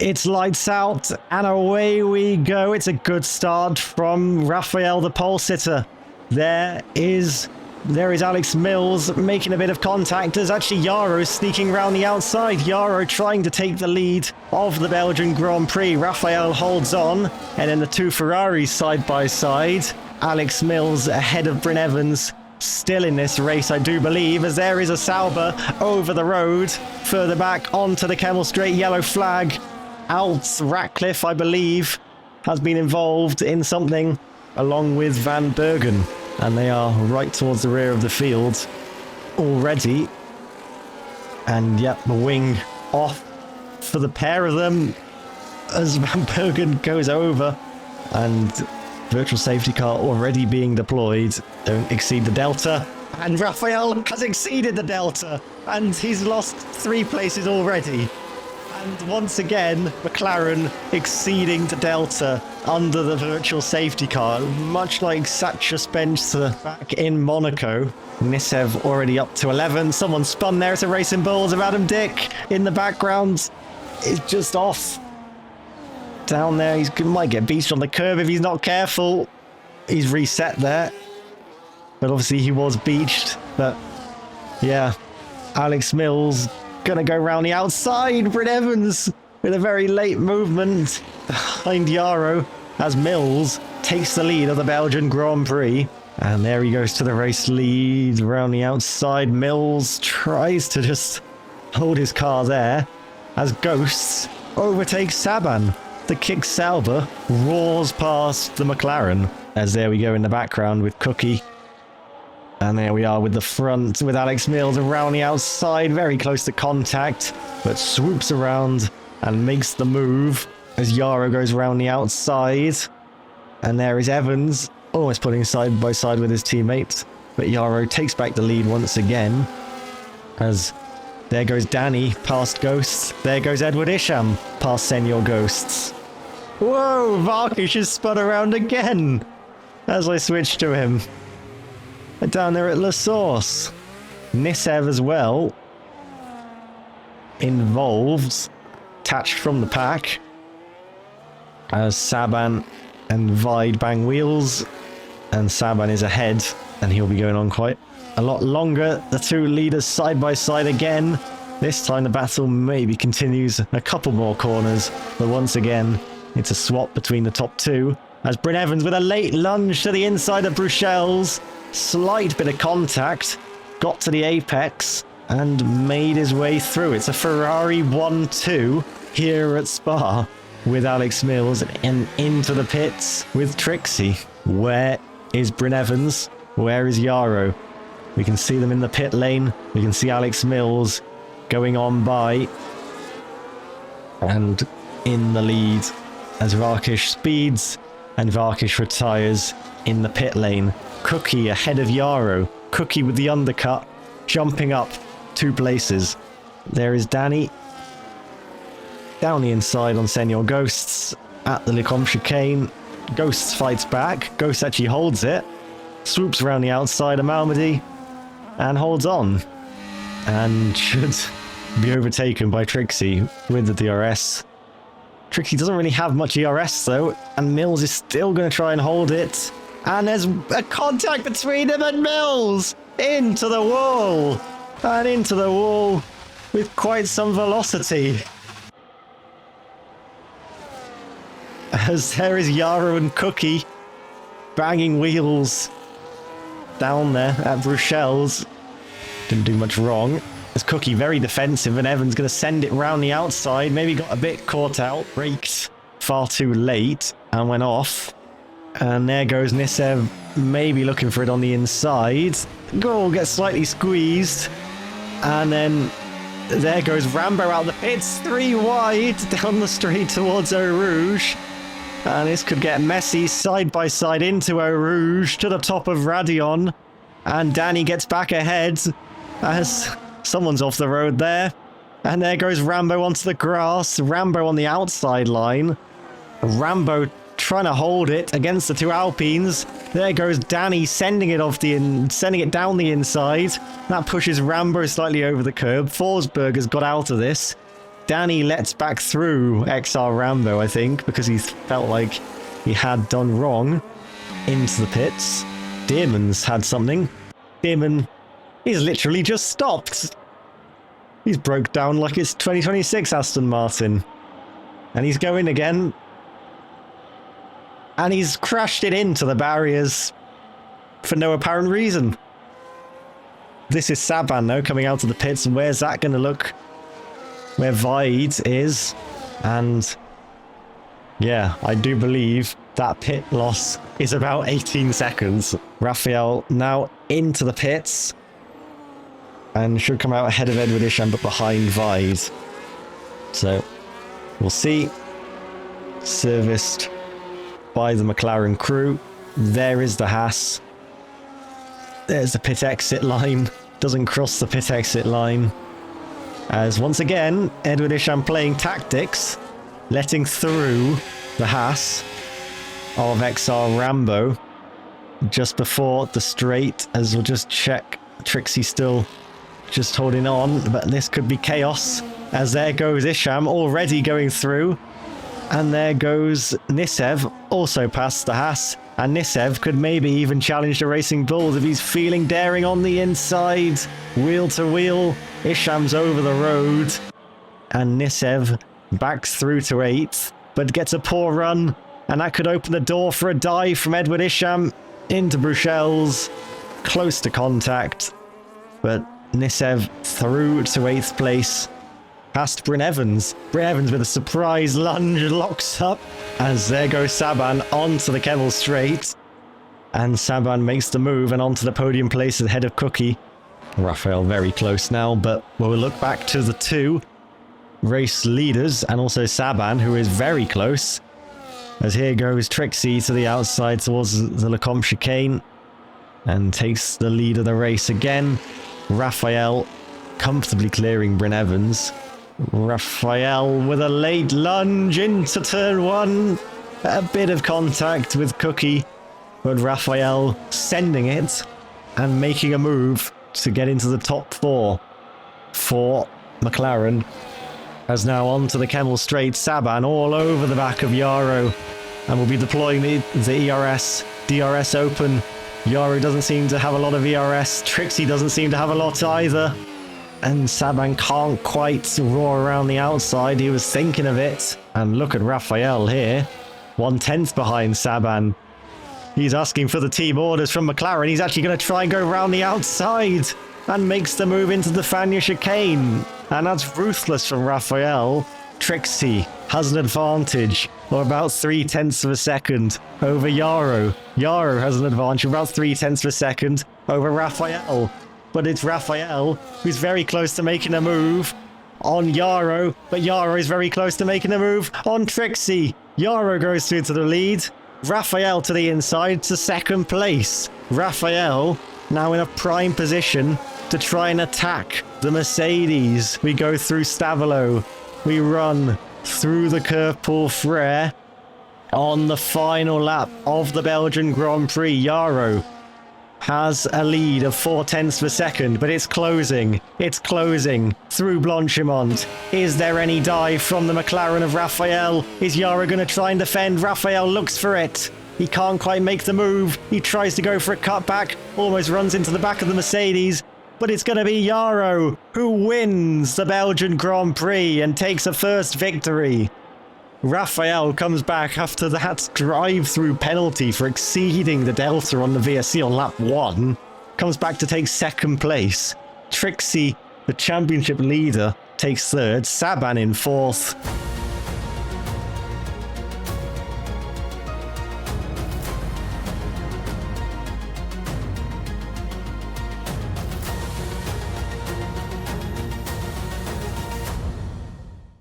It's lights out, and away we go. It's a good start from Raphael, the pole sitter. There is Alex Mills making a bit of contact. There's actually Yarrow sneaking around the outside. Yarrow trying to take the lead of the Belgian Grand Prix. Raphael holds on, and then the two Ferraris side by side. Alex Mills ahead of Bryn Evans, still in this race, I do believe, as there is a Sauber over the road, further back onto the Kemmel Straight. Yellow flag out. Ratcliffe, I believe, has been involved in something along with Van Bergen, and they are right towards the rear of the field already. And yep, the wing off for the pair of them as Van Bergen goes over, and virtual safety car already being deployed. Don't exceed the delta, and Raphael has exceeded the delta, and he's lost 3 places already. And once again, McLaren exceeding the delta under the virtual safety car, much like Satcher Spencer back in Monaco. Nisev already up to 11. Someone spun there. It's a Racing Bulls of Adam Dick in the background. It's just off. Down there, he might get beached on the curb if he's not careful. He's reset there. But obviously he was beached. But yeah, Alex Mills gonna go round the outside. Bryn Evans with a very late movement behind Yarrow as Mills takes the lead of the Belgian Grand Prix. And there he goes to the race lead around the outside. Mills tries to just hold his car there as Ghosts overtakes Saban. The Kick Sauber roars past the McLaren, as there we go in the background with Cookie. And there we are with the front, with Alex Mills around the outside, very close to contact, but swoops around and makes the move as Yarrow goes around the outside. And there is Evans, almost putting side by side with his teammates. But Yarrow takes back the lead once again, as there goes Danny past Ghosts. There goes Edward Isham past Senior Ghosts. Whoa, Varkish has spun around again as I switch to him. Down there at La Source. Nisev as well involved, attached from the pack, as Saban and Vide bang wheels, and Saban is ahead, and he'll be going on quite a lot longer. The two leaders side by side again. This time the battle maybe continues a couple more corners, but once again it's a swap between the top two, as Bryn Evans with a late lunge to the inside of Bruxelles. Slight bit of contact, got to the apex and made his way through. It's a Ferrari 1-2 here at Spa with Alex Mills, and into the pits with Trixie. Where is Bryn Evans? Where is Yarrow? We can see them in the pit lane. We can see Alex Mills going on by and in the lead as Varkish speeds and Varkish retires in the pit lane. Cookie ahead of Yarrow. Cookie with the undercut, jumping up 2 places. There is Danny down the inside on Senior Ghosts at the Lecombe chicane. Ghosts fights back. Ghosts actually holds it. Swoops around the outside of Malmedy and holds on. And should be overtaken by Trixie with the DRS. Trixie doesn't really have much ERS though, and Mills is still going to try and hold it. And there's a contact between him and Mills! Into the wall! And into the wall with quite some velocity. As there is Yarrow and Cookie banging wheels down there at Bruxelles. Didn't do much wrong. As Cookie very defensive, and Evans going to send it round the outside. Maybe got a bit caught out. Braked far too late and went off. And there goes Nisev, maybe looking for it on the inside. Goal gets slightly squeezed. And then there goes Rambo out the pits, 3 wide down the straight towards Eau Rouge. And this could get messy, side by side into Eau Rouge to the top of Radion. And Danny gets back ahead as someone's off the road there. And there goes Rambo onto the grass. Rambo on the outside line. Rambo trying to hold it against the 2 Alpines. There goes Danny sending it sending it down the inside. That pushes Rambo slightly over the curb. Forsberg has got out of this. Danny lets back through XR Rambo, I think, because he felt like he had done wrong into the pits. Dearman's had something. Dearman, he's literally just stopped. He's broke down like it's 2026 Aston Martin. And he's going again. And he's crashed it into the barriers for no apparent reason. This is Saban, though, coming out of the pits. And where's that going to look? Where Vide is. And yeah, I do believe that pit loss is about 18 seconds. Raphael now into the pits. And should come out ahead of Edward Isham, but behind Vide. So, we'll see. Serviced by the McLaren crew. There is the Haas. There's the pit exit line. Doesn't cross the pit exit line. As once again, Edward Isham playing tactics. Letting through the Haas of XR Rambo. Just before the straight, as we'll just check. Trixie still just holding on, but this could be chaos. As there goes Isham already going through. And there goes Nisev, also past the Haas. And Nisev could maybe even challenge the Racing Bulls if he's feeling daring on the inside. Wheel to wheel. Isham's over the road. And Nisev backs through to 8th, but gets a poor run. And that could open the door for a dive from Edward Isham into Bruxelles. Close to contact. But Nisev through to 8th place. Past Bryn Evans. Bryn Evans with a surprise lunge locks up. As there goes Saban onto the Kemmel straight. And Saban makes the move and onto the podium place ahead of Cookie. Raphael very close now, but we'll look back to the 2 race leaders and also Saban, who is very close. As here goes Trixie to the outside towards the Lecombe chicane. And takes the lead of the race again. Raphael comfortably clearing Bryn Evans. Raphael with a late lunge into turn 1. A bit of contact with Cookie, but Raphael sending it and making a move to get into the top 4 for McLaren. As now onto the Kemmel straight, Saban all over the back of Yarrow, and will be deploying the ERS, DRS open. Yarrow doesn't seem to have a lot of ERS. Trixie doesn't seem to have a lot either. And Saban can't quite roar around the outside. He was thinking of it. And look at Raphael here. 1/10 behind Saban. He's asking for the team orders from McLaren. He's actually going to try and go around the outside. And makes the move into the Fania chicane. And that's ruthless from Raphael. Trixie has an advantage of about 0.3 of a second over Yarrow. Yarrow has an advantage of about 0.3 of a second over Raphael. But it's Raphael who's very close to making a move on Yarrow. But Yarrow is very close to making a move on Trixie. Yarrow goes through to the lead. Raphael to the inside to 2nd place. Raphael now in a prime position to try and attack the Mercedes. We go through Stavelot. We run through the Curve Paul Frere on the final lap of the Belgian Grand Prix. Yarrow has a lead of 0.4 of a second, but it's closing. It's closing through Blanchimont. Is there any dive from the McLaren of Raphael? Is Yarrow going to try and defend? Raphael looks for it. He can't quite make the move. He tries to go for a cutback, almost runs into the back of the Mercedes. But it's going to be Yarrow who wins the Belgian Grand Prix and takes a first victory. Raphael comes back after that drive-through penalty for exceeding the delta on the VSC on lap 1. Comes back to take 2nd place. Trixie, the championship leader, takes 3rd. Saban in 4th.